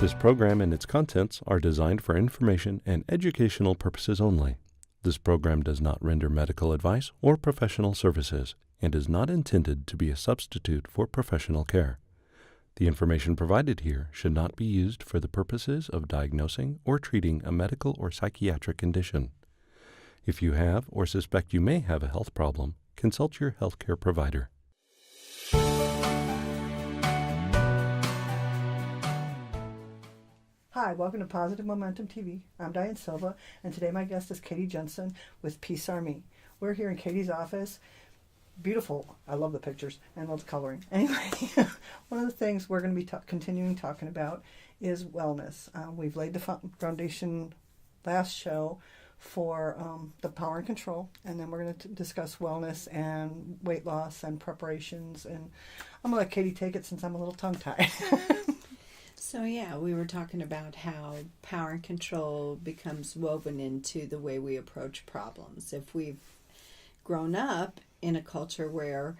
This program and its contents are designed for information and educational purposes only. This program does not render medical advice or professional services and is not intended to be a substitute for professional care. The information provided here should not be used for the purposes of diagnosing or treating a medical or psychiatric condition. If you have or suspect you may have a health problem, consult your healthcare provider. Hi, welcome to Positive Momentum TV. I'm Diane Silva, and today my guest is Katie Jensen with Peace Army. We're here in Katie's office. Beautiful. I love the pictures and love the coloring. Anyway, one of the things we're going to be continuing talking about is wellness. We've laid the foundation last show for the power and control, and then we're going to discuss wellness and weight loss and preparations. And I'm going to let Katie take it since I'm a little tongue-tied. So we were talking about how power and control becomes woven into the way we approach problems. If we've grown up in a culture where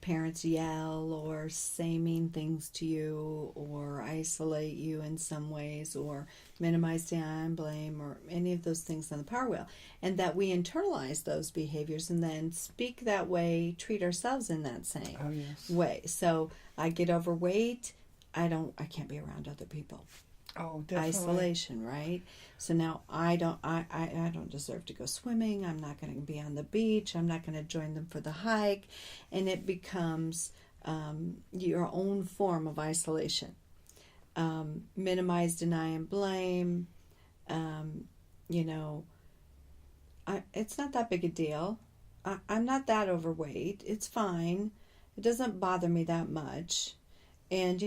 parents yell or say mean things to you or isolate you in some ways or minimize, deny, and blame or any of those things on the power wheel, and that we internalize those behaviors and then speak that way, treat ourselves in that same way. So I get overweight, I can't be around other people. Oh, definitely. Isolation, right? So now I don't deserve to go swimming. I'm not going to be on the beach. I'm not going to join them for the hike, and it becomes your own form of isolation. Minimize, deny, and blame. It's not that big a deal. I'm not that overweight. It's fine. It doesn't bother me that much. And,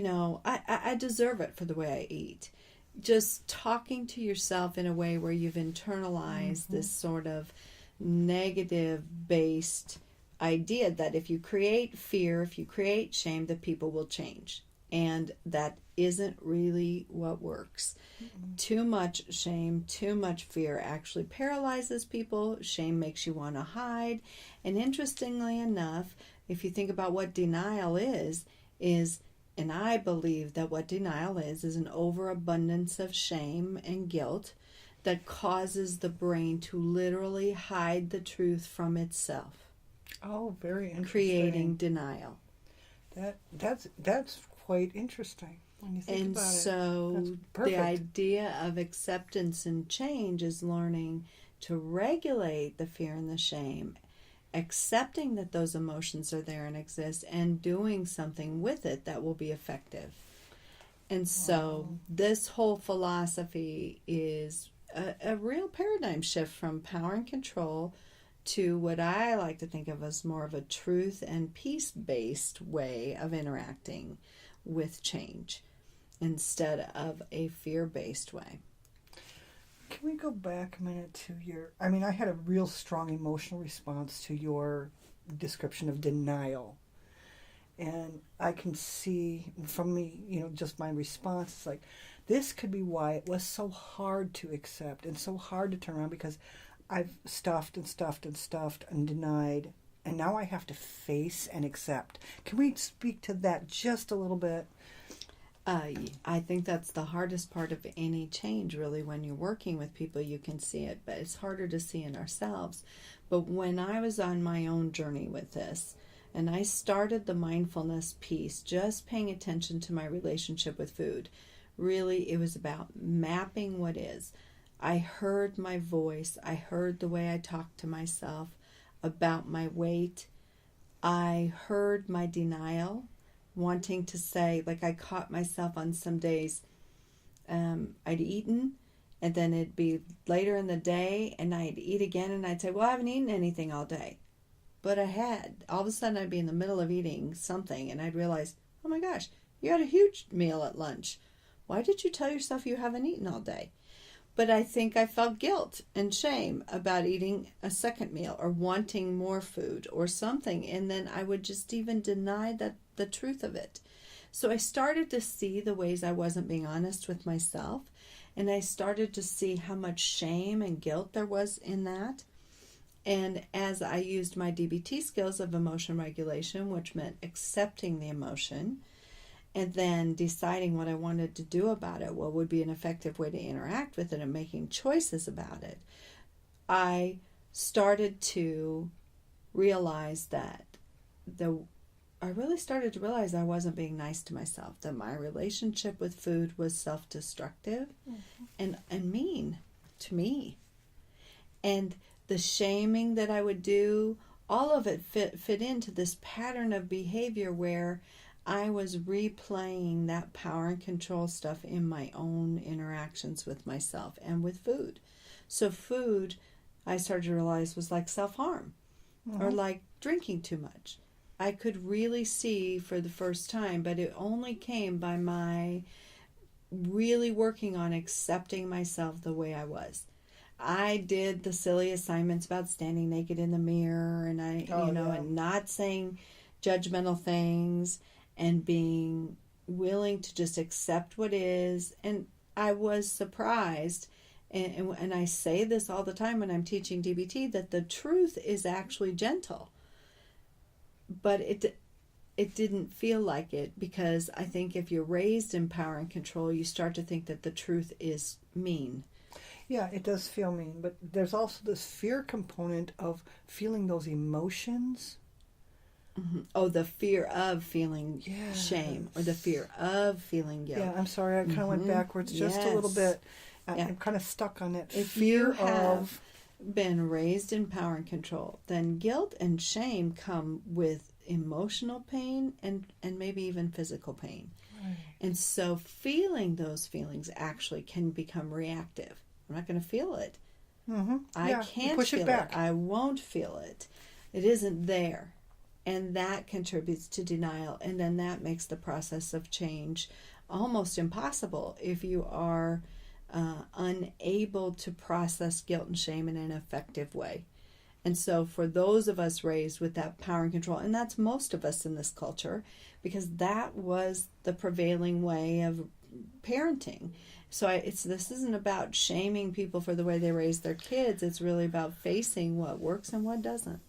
I deserve it for the way I eat. Just talking to yourself in a way where you've internalized this sort of negative-based idea that if you create fear, if you create shame, that people will change. And that isn't really what works. Too much shame, too much fear actually paralyzes people. Shame makes you want to hide. And interestingly enough, if you think about what denial is and I believe that what denial is an overabundance of shame and guilt that causes the brain to literally hide the truth from itself. Oh, very interesting. Creating denial. That's quite interesting when you think about it. And so the idea of acceptance and change is learning to regulate the fear and the shame, accepting that those emotions are there and exist, and doing something with it that will be effective. And so this whole philosophy is a real paradigm shift from power and control to what I like to think of as more of a truth and peace-based way of interacting with change instead of a fear-based way. Can we go back a minute to I had a real strong emotional response to your description of denial. And I can see from me, just my response, it's like, this could be why it was so hard to accept and so hard to turn around, because I've stuffed and denied, and now I have to face and accept. Can we speak to that just a little bit? I think that's the hardest part of any change, really. When you're working with people, you can see it, but it's harder to see in ourselves. But when I was on my own journey with this, and I started the mindfulness piece, just paying attention to my relationship with food, really it was about mapping what is. I heard my voice. I heard the way I talked to myself about my weight. I heard my denial, wanting to say, like, I caught myself on some days, I'd eaten, and then it'd be later in the day, and I'd eat again, and I'd say, well, I haven't eaten anything all day. But I had. All of a sudden, I'd be in the middle of eating something, and I'd realize, oh my gosh, you had a huge meal at lunch. Why did you tell yourself you haven't eaten all day? But I think I felt guilt and shame about eating a second meal or wanting more food or something. And then I would just even deny the truth of it. So I started to see the ways I wasn't being honest with myself. And I started to see how much shame and guilt there was in that. And as I used my DBT skills of emotion regulation, which meant accepting the emotion, and then deciding what I wanted to do about it, what would be an effective way to interact with it, and making choices about it, I started to realize that I really started to realize I wasn't being nice to myself, that my relationship with food was self-destructive and mean to me. And the shaming that I would do, all of it fit into this pattern of behavior where I was replaying that power and control stuff in my own interactions with myself and with food. So food, I started to realize, was like self-harm or like drinking too much. I could really see for the first time, but it only came by my really working on accepting myself the way I was. I did the silly assignments about standing naked in the mirror and and not saying judgmental things and being willing to just accept what is. And I was surprised, and I say this all the time when I'm teaching DBT, that the truth is actually gentle. But it didn't feel like it, because I think if you're raised in power and control, you start to think that the truth is mean. Yeah, it does feel mean, but there's also this fear component of feeling those emotions. Mm-hmm. Oh, the fear of feeling shame, or the fear of feeling guilt. Yeah, I'm sorry, I kind of went backwards just a little bit. I'm kind of stuck on that fear you have been raised in power and control, then guilt and shame come with emotional pain and maybe even physical pain. Right. And so feeling those feelings actually can become reactive. I'm not going to feel it. I can't push feel it back. I won't feel it. It isn't there. And that contributes to denial. And then that makes the process of change almost impossible if you are unable to process guilt and shame in an effective way. And so for those of us raised with that power and control, and that's most of us in this culture, because that was the prevailing way of parenting. So this isn't about shaming people for the way they raise their kids. It's really about facing what works and what doesn't.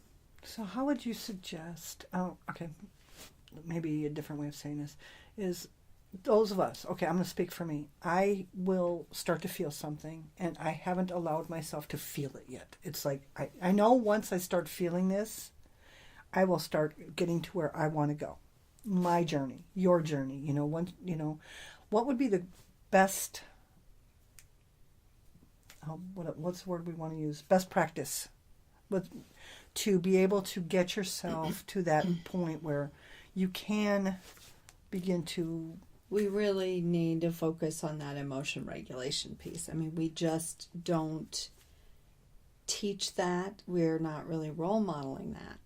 So how would you suggest, maybe a different way of saying this, is those of us, I'm going to speak for me. I will start to feel something, and I haven't allowed myself to feel it yet. It's like, I know once I start feeling this, I will start getting to where I want to go. My journey, your journey, what would be the best, what's the word we want to use? Best practice. To be able to get yourself to that point where you can begin to... We really need to focus on that emotion regulation piece. I mean, we just don't teach that. We're not really role modeling that.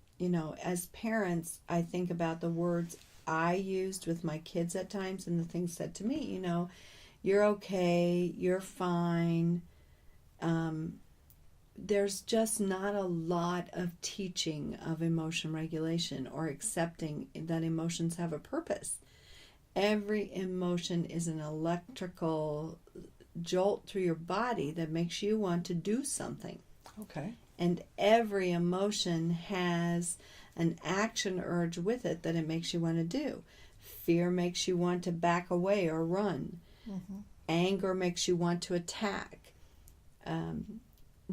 As parents, I think about the words I used with my kids at times and the things said to me, you're okay, you're fine. There's just not a lot of teaching of emotion regulation or accepting that emotions have a purpose. Every emotion is an electrical jolt through your body that makes you want to do something. Okay. And every emotion has an action urge with it that it makes you want to do. Fear makes you want to back away or run. Mm-hmm. Anger makes you want to attack.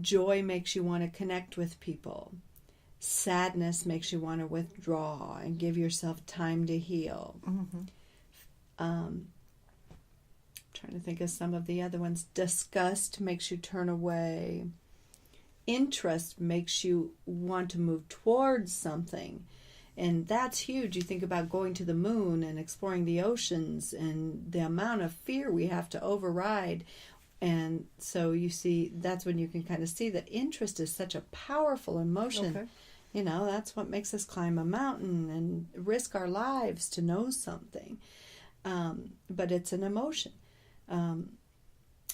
Joy makes you want to connect with people. Sadness makes you want to withdraw and give yourself time to heal. Mm-hmm. Trying to think of some of the other ones. Disgust makes you turn away. Interest makes you want to move towards something. And that's huge. You think about going to the moon and exploring the oceans and the amount of fear we have to override. And so you see, that's when you can kind of see that interest is such a powerful emotion. Okay. That's what makes us climb a mountain and risk our lives to know something. But it's an emotion.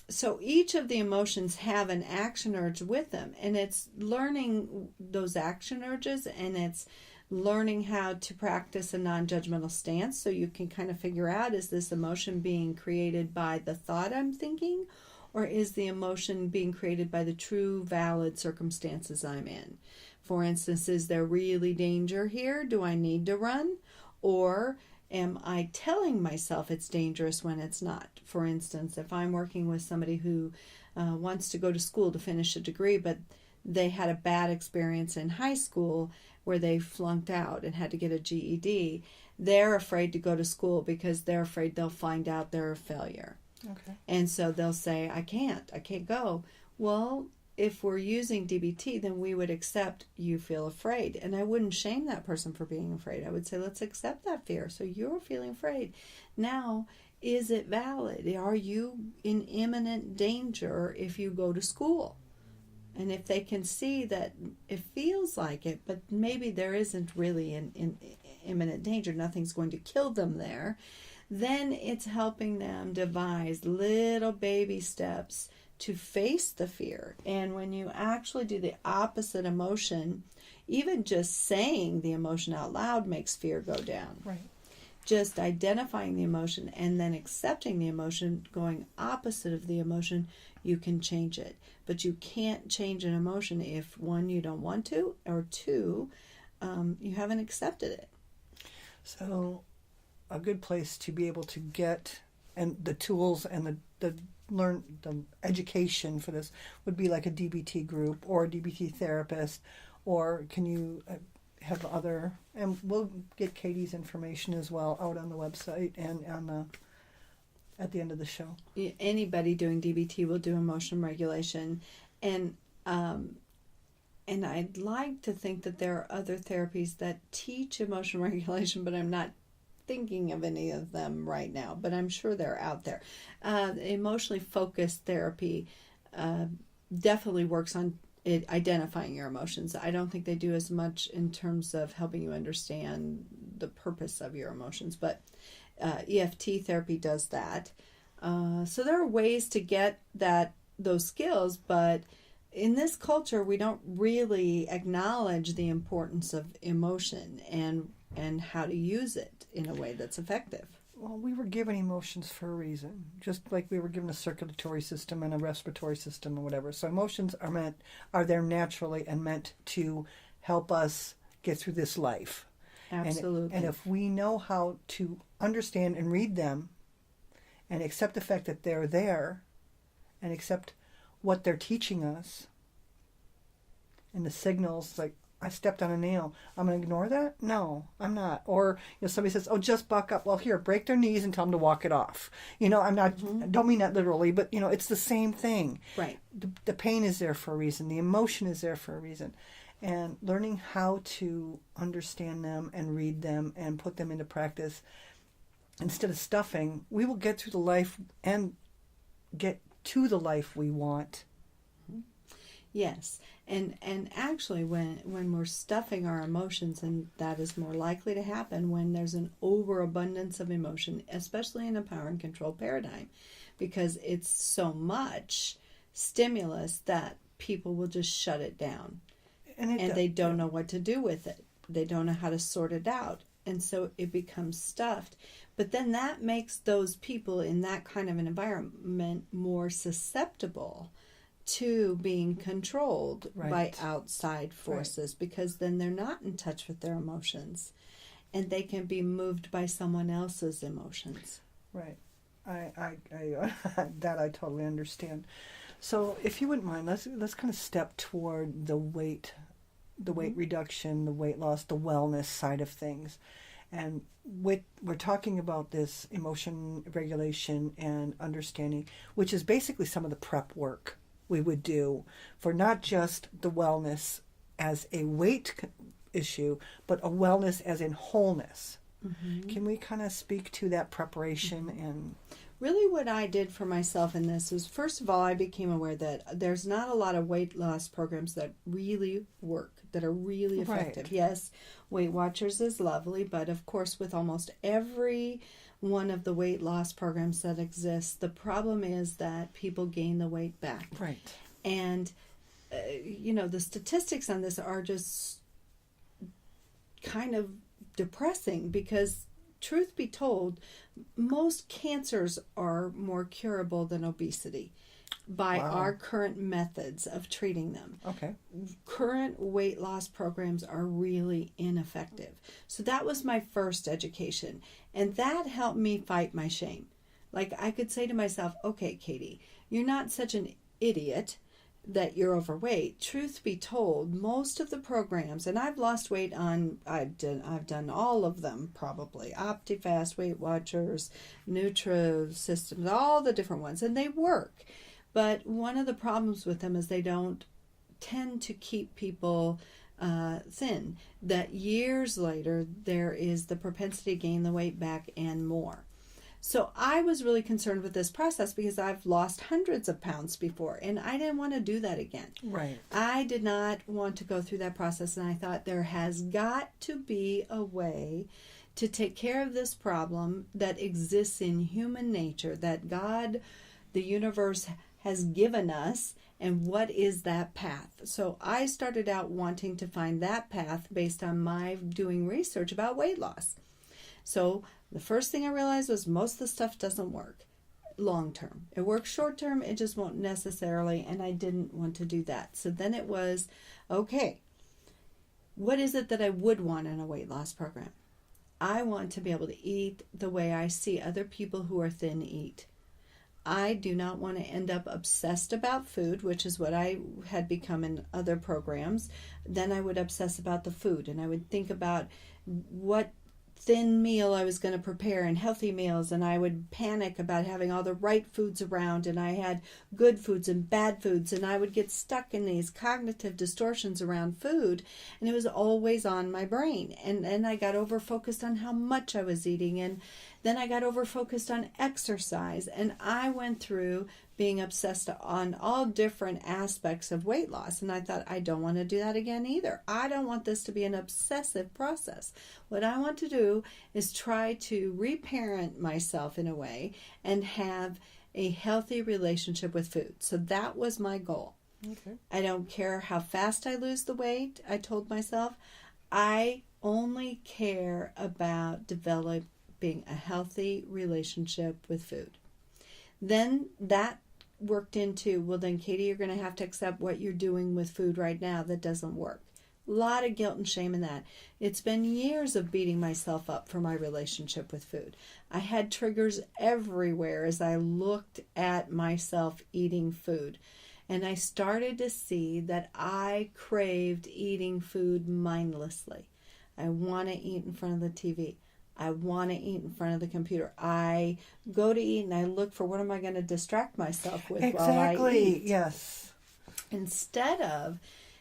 So each of the emotions have an action urge with them. And it's learning those action urges, and it's learning how to practice a non-judgmental stance so you can kind of figure out, is this emotion being created by the thought I'm thinking, or is the emotion being created by the true, valid circumstances I'm in? For instance, is there really danger here? Do I need to run? Or am I telling myself it's dangerous when it's not? For instance, if I'm working with somebody who wants to go to school to finish a degree, but they had a bad experience in high school where they flunked out and had to get a GED, they're afraid to go to school because they're afraid they'll find out they're a failure. Okay. And so they'll say, I can't go. Well, if we're using DBT, then we would accept you feel afraid. And I wouldn't shame that person for being afraid. I would say, let's accept that fear. So you're feeling afraid. Now, is it valid? Are you in imminent danger if you go to school? And if they can see that it feels like it, but maybe there isn't really in imminent danger, nothing's going to kill them there, then it's helping them devise little baby steps to face the fear. And when you actually do the opposite emotion, even just saying the emotion out loud makes fear go down. Right. Just identifying the emotion and then accepting the emotion, going opposite of the emotion, you can change it. But you can't change an emotion if, one, you don't want to, or two, you haven't accepted it. So a good place to be able to get and the tools and the education for this would be like a DBT group or a DBT therapist, or can you have other, and we'll get Katie's information as well out on the website and on at the end of the show. Anybody doing DBT will do emotion regulation, and I'd like to think that there are other therapies that teach emotion regulation, but I'm not thinking of any of them right now, but I'm sure they're out there. Emotionally focused therapy definitely works on identifying your emotions. I don't think they do as much in terms of helping you understand the purpose of your emotions, but EFT therapy does that. So there are ways to get those skills, but in this culture, we don't really acknowledge the importance of emotion and how to use it in a way that's effective. Well, we were given emotions for a reason, just like we were given a circulatory system and a respiratory system or whatever. So emotions are there naturally and meant to help us get through this life. Absolutely. And if we know how to understand and read them and accept the fact that they're there and accept what they're teaching us and the signals, like, I stepped on a nail, I'm going to ignore that? No, I'm not. Or, somebody says, oh, just buck up. Well, here, break their knees and tell them to walk it off. I'm not, don't mean that literally, but, it's the same thing. Right. The pain is there for a reason. The emotion is there for a reason. And learning how to understand them and read them and put them into practice instead of stuffing, we will get through the life and get to the life we want. Yes, and actually when we're stuffing our emotions, and that is more likely to happen when there's an overabundance of emotion, especially in a power and control paradigm, because it's so much stimulus that people will just shut it down. And they don't know what to do with it. They don't know how to sort it out. And so it becomes stuffed. But then that makes those people in that kind of an environment more susceptible to being controlled by outside forces, because then they're not in touch with their emotions and they can be moved by someone else's emotions. Right. I that I totally understand. So if you wouldn't mind, let's kind of step toward the weight reduction, the weight loss, the wellness side of things. And we're talking about this emotion regulation and understanding, which is basically some of the prep work we would do for not just the wellness as a weight issue, but a wellness as in wholeness. Mm-hmm. Can we kind of speak to that preparation? Mm-hmm. And really what I did for myself in this is, first of all, I became aware that there's not a lot of weight loss programs that really work, that are really effective. Right. Yes, Weight Watchers is lovely, but of course with almost every one of the weight loss programs that exists, the problem is that people gain the weight back. Right. And, the statistics on this are just kind of depressing, because truth be told, most cancers are more curable than obesity. by Wow. our current methods of treating them. Okay. Current weight loss programs are really ineffective. So that was my first education. And that helped me fight my shame. Like I could say to myself, okay, Katie, you're not such an idiot that you're overweight. Truth be told, most of the programs, and I've lost weight on, I've done all of them probably, OptiFast, Weight Watchers, Nutrisystems, all the different ones, and they work. But one of the problems with them is they don't tend to keep people thin. That years later, there is the propensity to gain the weight back and more. So I was really concerned with this process because I've lost hundreds of pounds before, and I didn't want to do that again. Right. I did not want to go through that process, and I thought there has got to be a way to take care of this problem that exists in human nature, that God, the universe, has given us, and what is that path? So I started out wanting to find that path based on my doing research about weight loss. So the first thing I realized was most of the stuff doesn't work long term. It works short term, it just won't necessarily, and I didn't want to do that. So then it was, okay, what is it that I would want in a weight loss program? I want to be able to eat the way I see other people who are thin eat. I do not want to end up obsessed about food, which is what I had become in other programs. Then I would obsess about the food, and I would think about what thin meal I was going to prepare and healthy meals, and I would panic about having all the right foods around, and I had good foods and bad foods, and I would get stuck in these cognitive distortions around food, and it was always on my brain. And then I got over focused on how much I was eating, and then I got over focused on exercise, and I went through being obsessed on all different aspects of weight loss. And I thought, I don't want to do that again either. I don't want this to be an obsessive process. What I want to do is try to reparent myself in a way and have a healthy relationship with food. So that was my goal. Okay. I don't care how fast I lose the weight, I told myself. I only care about developing a healthy relationship with food. Then that worked into, well then Katie, you're going to have to accept what you're doing with food right now that doesn't work. A lot of guilt and shame in that. It's been years of beating myself up for my relationship with food. I had triggers everywhere as I looked at myself eating food. And I started to see that I craved eating food mindlessly. I want to eat in front of the TV. I want to eat in front of the computer. I go to eat and I look for what am I going to distract myself with while I eat. Yes. Instead of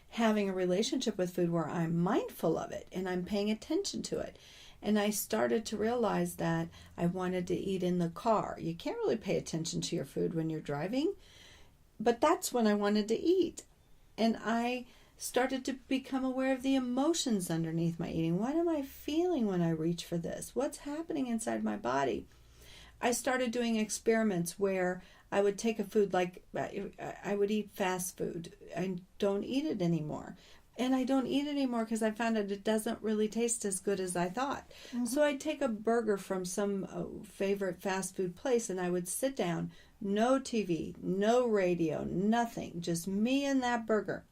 having a relationship with food where I'm mindful of it and I'm paying attention to it. And I started to realize that I wanted to eat in the car. You can't really pay attention to your food when you're driving, but that's when I wanted to eat. And I started to become aware of the emotions underneath my eating. What am I feeling when I reach for this? What's happening inside my body? I started doing experiments where I would take a food like I would eat fast food. I don't eat it anymore. And I don't eat it anymore because I found out it doesn't really taste as good as I thought. Mm-hmm. So I'd take a burger from some favorite fast food place and I would sit down, no TV, no radio, nothing, just me and that burger.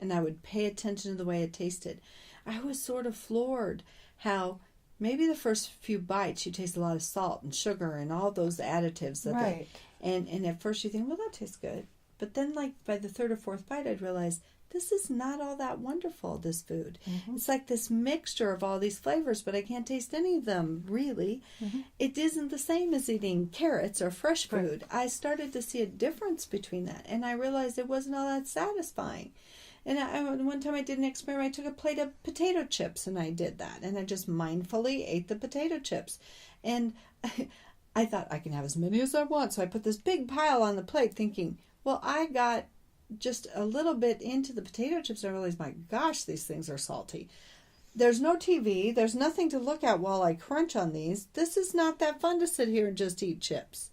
And I would pay attention to the way it tasted. I was sort of floored how maybe the first few bites you taste a lot of salt and sugar and all those additives. That right. And at first you think, well, that tastes good. But then like by the third or fourth bite, I'd realize this is not all that wonderful, this food. Mm-hmm. It's like this mixture of all these flavors, but I can't taste any of them, really. Mm-hmm. It isn't the same as eating carrots or fresh food. Right. I started to see a difference between that, and I realized it wasn't all that satisfying. And one time I did an experiment. I took a plate of potato chips and I did that. And I just mindfully ate the potato chips. And I thought I can have as many as I want. So I put this big pile on the plate thinking, well, I got just a little bit into the potato chips and I realized, my gosh, these things are salty. There's no TV. There's nothing to look at while I crunch on these. This is not that fun to sit here and just eat chips.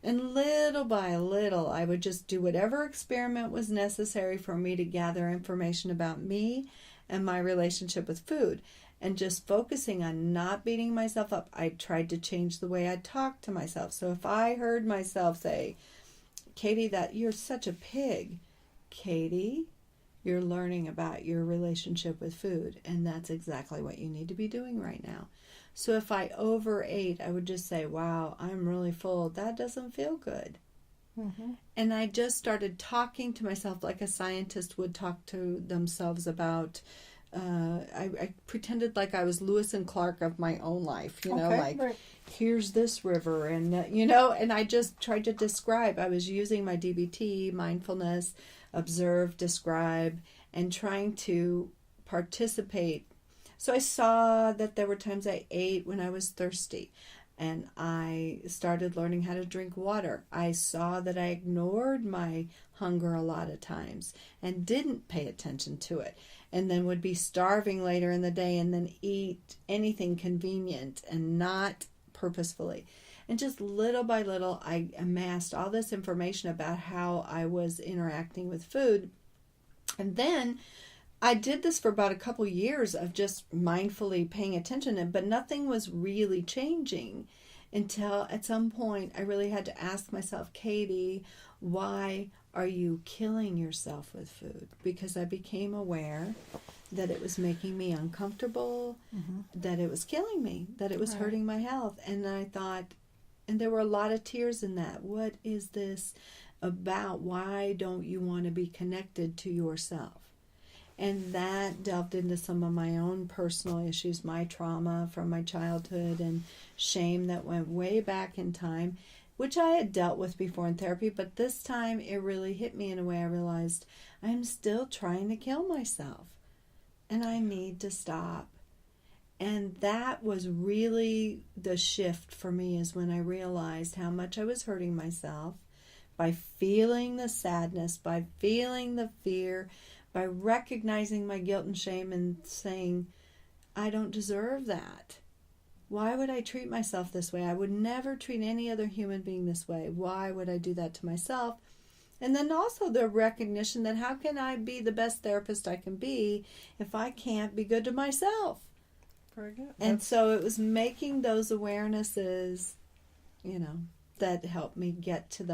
And little by little, I would just do whatever experiment was necessary for me to gather information about me and my relationship with food. And just focusing on not beating myself up, I tried to change the way I talked to myself. So if I heard myself say, Katie, that you're such a pig. Katie, you're learning about your relationship with food, and that's exactly what you need to be doing right now. So if I overate, I would just say, wow, I'm really full. That doesn't feel good. Mm-hmm. And I just started talking to myself like a scientist would talk to themselves about, I pretended like I was Lewis and Clark of my own life, Right. Here's this river, and, and I just tried to describe. I was using my DBT, mindfulness, observe, describe, and trying to participate. So I saw that there were times I ate when I was thirsty, and I started learning how to drink water. I saw that I ignored my hunger a lot of times and didn't pay attention to it, and then would be starving later in the day and then eat anything convenient and not purposefully. And just little by little, I amassed all this information about how I was interacting with food. And then I did this for about a couple years of just mindfully paying attention, but nothing was really changing until at some point I really had to ask myself, Katie, why are you killing yourself with food? Because I became aware that it was making me uncomfortable, that it was killing me, that it was hurting my health. And I thought, and there were a lot of tears in that. What is this about? Why don't you want to be connected to yourself? And that delved into some of my own personal issues, my trauma from my childhood and shame that went way back in time, which I had dealt with before in therapy, but this time it really hit me in a way I realized I'm still trying to kill myself and I need to stop. And that was really the shift for me, is when I realized how much I was hurting myself by feeling the sadness, by feeling the fear, by recognizing my guilt and shame and saying, I don't deserve that. Why would I treat myself this way? I would never treat any other human being this way. Why would I do that to myself? And then also the recognition that how can I be the best therapist I can be if I can't be good to myself? Very good. And so it was making those awarenesses, that helped me get to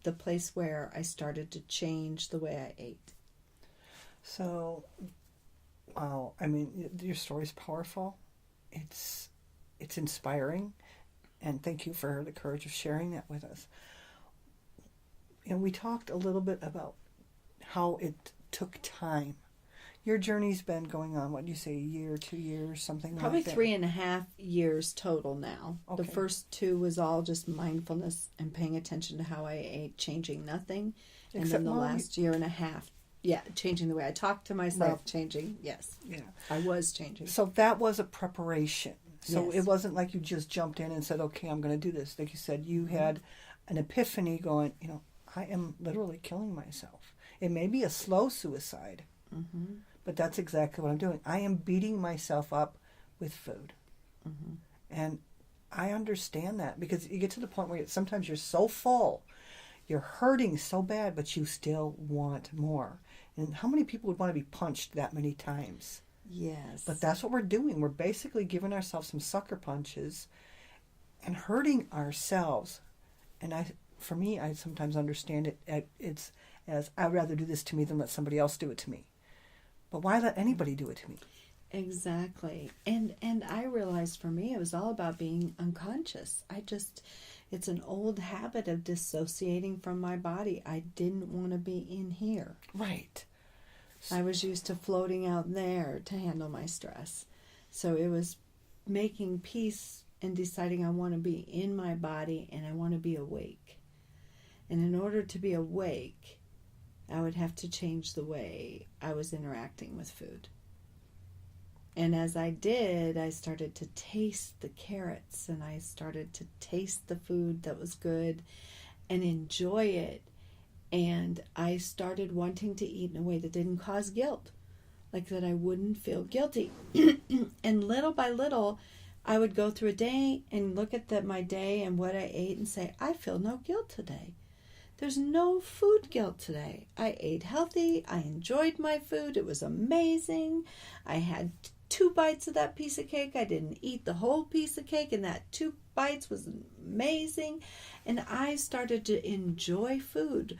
the place where I started to change the way I ate. So, wow, I mean, your story's powerful. It's inspiring, and thank you for the courage of sharing that with us. And we talked a little bit about how it took time. Your journey's been going on, what do you say, a year, 2 years, something Probably like that? 3.5 years total now. Okay. The first 2 was all just mindfulness and paying attention to how I ate, changing nothing. And Except then the last year and a half, changing the way I talk to myself, Right. changing, yes. Yeah. I was changing. So that was a preparation. So Yes. it wasn't like you just jumped in and said, okay, I'm going to do this. Like you said, you had an epiphany going, I am literally killing myself. It may be a slow suicide, but that's exactly what I'm doing. I am beating myself up with food. And I understand that, because you get to the point where sometimes you're so full, you're hurting so bad, but you still want more. And how many people would want to be punched that many times? Yes. But that's what we're doing. We're basically giving ourselves some sucker punches and hurting ourselves. And for me, I sometimes understand it. It's as, I'd rather do this to me than let somebody else do it to me. But why let anybody do it to me? Exactly. And I realized for me it was all about being unconscious. It's an old habit of dissociating from my body. I didn't want to be in here. Right. I was used to floating out there to handle my stress. So it was making peace and deciding I want to be in my body and I want to be awake. And in order to be awake, I would have to change the way I was interacting with food. And as I did, I started to taste the carrots and I started to taste the food that was good and enjoy it. And I started wanting to eat in a way that didn't cause guilt, like that I wouldn't feel guilty. And little by little, I would go through a day and look at my day and what I ate and say, I feel no guilt today. There's no food guilt today. I ate healthy. I enjoyed my food. It was amazing. I had 2 bites of that piece of cake. I didn't eat the whole piece of cake, and that 2 bites was amazing. And I started to enjoy food.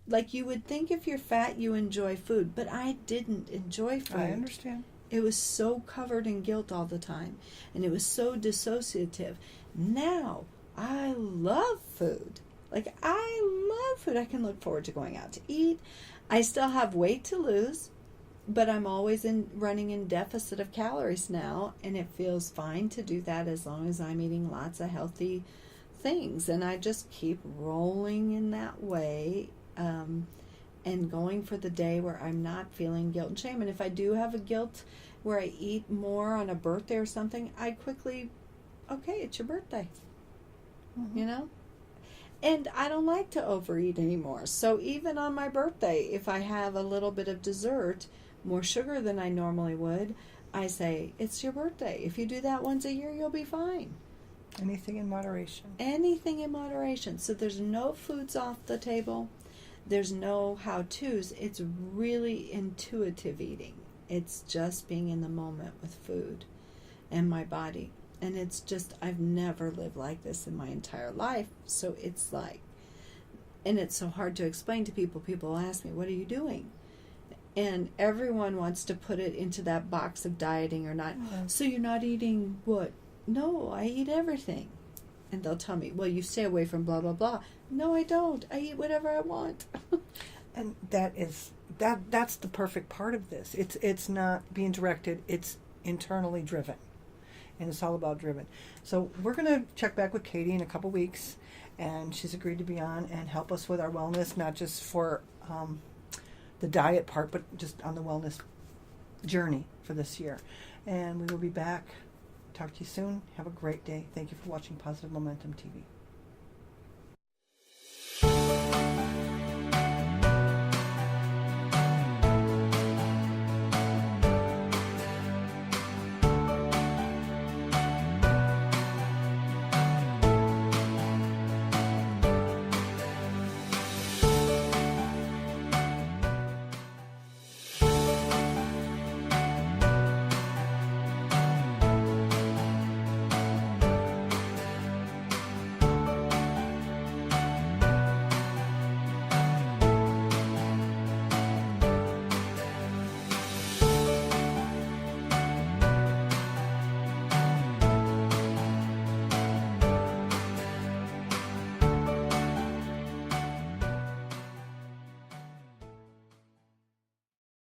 Like you would think if you're fat, you enjoy food, but I didn't enjoy food. I understand. It was so covered in guilt all the time, and it was so dissociative. Now, I love food. Like, I love food. I can look forward to going out to eat. I still have weight to lose, but I'm always running in deficit of calories now, and it feels fine to do that as long as I'm eating lots of healthy things. And I just keep rolling in that way, and going for the day where I'm not feeling guilt and shame. And if I do have a guilt where I eat more on a birthday or something, I quickly, okay, it's your birthday, you know? And I don't like to overeat anymore. So even on my birthday, if I have a little bit of dessert, more sugar than I normally would, I say, it's your birthday. If you do that once a year, you'll be fine. Anything in moderation. Anything in moderation. So there's no foods off the table. There's no how-tos. It's really intuitive eating. It's just being in the moment with food and my body. And it's just, I've never lived like this in my entire life. So it's like, and it's so hard to explain to people. People ask me, what are you doing? And everyone wants to put it into that box of dieting or not. So you're not eating what? No, I eat everything. And they'll tell me, well, you stay away from blah, blah, blah. No, I don't. I eat whatever I want. And that's the perfect part of this. It's not being directed. It's internally driven. And it's all about driven. So we're going to check back with Katie in a couple weeks. And she's agreed to be on and help us with our wellness, not just for the diet part, but just on the wellness journey for this year. And we will be back. Talk to you soon. Have a great day. Thank you for watching Positive Momentum TV.